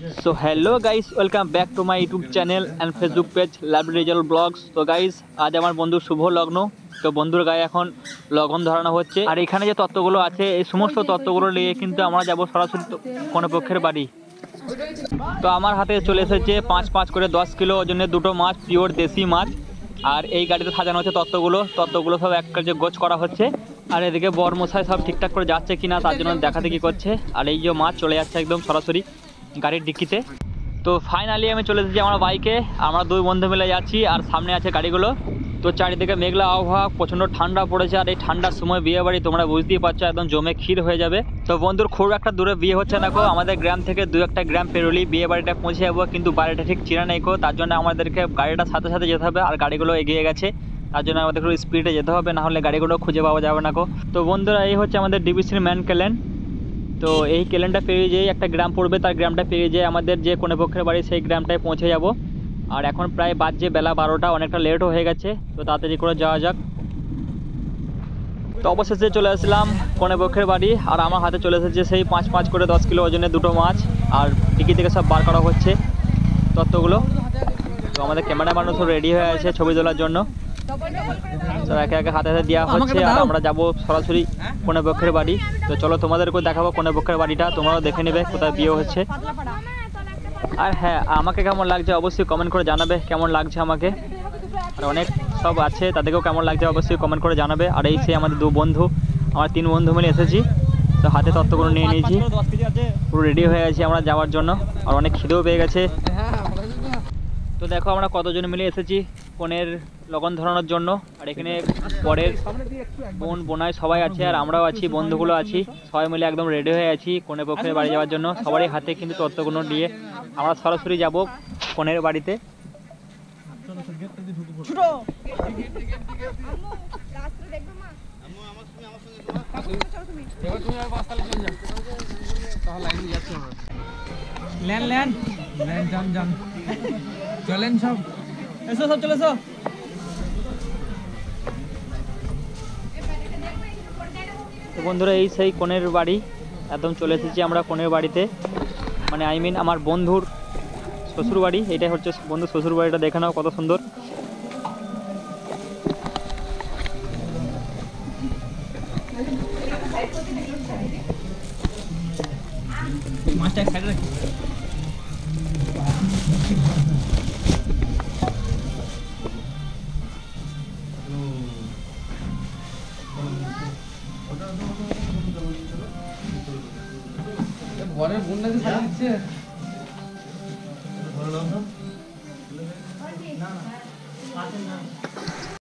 So hello guys, welcome back to my YouTube channel and Facebook page love result blogs. তো guys, আজ আমার বন্ধুর শুভ লগ্ন। তো বন্ধুর গায়ে এখন লগন ধরানো হচ্ছে। আর এখানে যে তত্ত্বগুলো আছে, এই সমস্ত তত্ত্বগুলো নিয়ে কিন্তু আমরা যাব সরাসরি কনেপক্ষের বাড়ি। তো আমার হাতে চলে এসেছে 5 করে 10 কিলো ওজনের দুটো মাছ, পিওর দেশি মাছ। আর এই গাড়িতে সাজানো হচ্ছে তত্ত্বগুলো সব এক কাজে গোছ করা হচ্ছে। আর এদিকে বরমশাই সব ঠিকঠাক করে যাচ্ছে কিনা তার জন্য দেখাদেখি করছে। আর এই যে মাছ চলে যাচ্ছে একদম সরাসরি গাড়ির ডিক্কিতে। তো ফাইনালি আমি চলে এসেছি আমার বাইকে। আমরা দুই বন্ধু মিলে যাচ্ছি আর সামনে আছে গাড়িগুলো। তো চারিদিকে মেঘলা আবহাওয়া, প্রচণ্ড ঠান্ডা পড়েছে। আর এই ঠান্ডার সময় বিয়ে বাড়ি তোমরা বুঝতেই পারছো, একদম জমে ক্ষীর হয়ে যাবে। তো বন্ধুর খুব একটা দূরে বিয়ে হচ্ছে না গো, আমাদের গ্রাম থেকে 2-1 গ্রাম পেরোলেই বিয়ে বাড়িটা পৌঁছে যাবো। কিন্তু বাড়িটা ঠিক চিনা নেই গো, তার জন্য আমাদেরকে গাড়িটার সাথে সাথে যেতে হবে। আর গাড়িগুলো এগিয়ে গেছে, তার জন্য আমাদের একটু স্পিডে যেতে হবে, না হলে গাড়িগুলো খুঁজে পাওয়া যাবে না গো। তো বন্ধুরা, এই হচ্ছে আমাদের ডিবিসির ম্যান ক্যালেন। তো এই ক্যালেন্ডার পেরিয়ে যেই একটা গ্রাম পড়বে, তার গ্রামটা পেরিয়ে যেয়ে আমাদের যে কনেপক্ষের বাড়ি সেই গ্রামটায় পৌঁছে যাব। আর এখন প্রায় বাজছে বেলা 12টা, অনেকটা লেটও হয়ে গেছে। তো তাড়াতাড়ি করে যাওয়া যাক। তো অবশেষে চলে আসলাম কনেপক্ষের বাড়ি। আর আমার হাতে চলে এসেছে সেই 5 করে 10 কিলো ওজনের দুটো মাছ। আর টিকি থেকে সব বার করা হচ্ছে তত্ত্বগুলো। তো আমাদের ক্যামেরা মানুষও রেডি হয়ে আছে ছবি তোলার জন্য। তো একে একে হাতে হাতে দেওয়া হচ্ছে। আর আমরা যাব সরাসরি কনেপক্ষের বাড়ি। তো চলো তোমাদেরকেও দেখাবো কনেপক্ষের বাড়িটা, তোমরাও দেখে নেবে কোথায় বিয়ে হচ্ছে। আর হ্যাঁ, আমাকে কেমন লাগছে অবশ্যই কমেন্ট করে জানাবে কেমন লাগছে আমাকে। আর অনেক সব আছে, তাদেরকেও কেমন লাগছে অবশ্যই কমেন্ট করে জানাবে। আর এই সে আমাদের 2 বন্ধু, আমরা 3 বন্ধু মিলে এসেছি। তো হাতে তত্ত্বগুলো নিয়ে নিয়েছি, পুরো রেডি হয়ে গেছি আমরা যাওয়ার জন্য। আর অনেক খিদেও পেয়ে গেছে। তো দেখো আমরা কতজন মিলে এসেছি কনের লগন ধরানোর জন্য। আর এখানে পরের বোনাই সবাই আছে, আর আমরাও আছি, বন্ধুগুলো আছি। সবাই মিলে একদম রেডি হয়ে আছি কনের পক্ষে বাড়ি যাওয়ার জন্য। সবারই হাতে কিন্তু তত্ত্বগুলো নিয়ে আমরা সরাসরি যাব কনের বাড়িতে। চলেন সব, এসো সব, চলে এসো। তো বন্ধুরা, এই সেই কনের বাড়ি, একদম চলে এসেছি আমরা কনের বাড়িতে। মানে আমার বন্ধুর শ্বশুর বাড়ি। এটাই হচ্ছে বন্ধুর শ্বশুর বাড়িটা, দেখে নাও কত সুন্দর। মাছটা সাইডে রাখি। ঘরের বন্যা যে সাজিয়ে দিচ্ছে।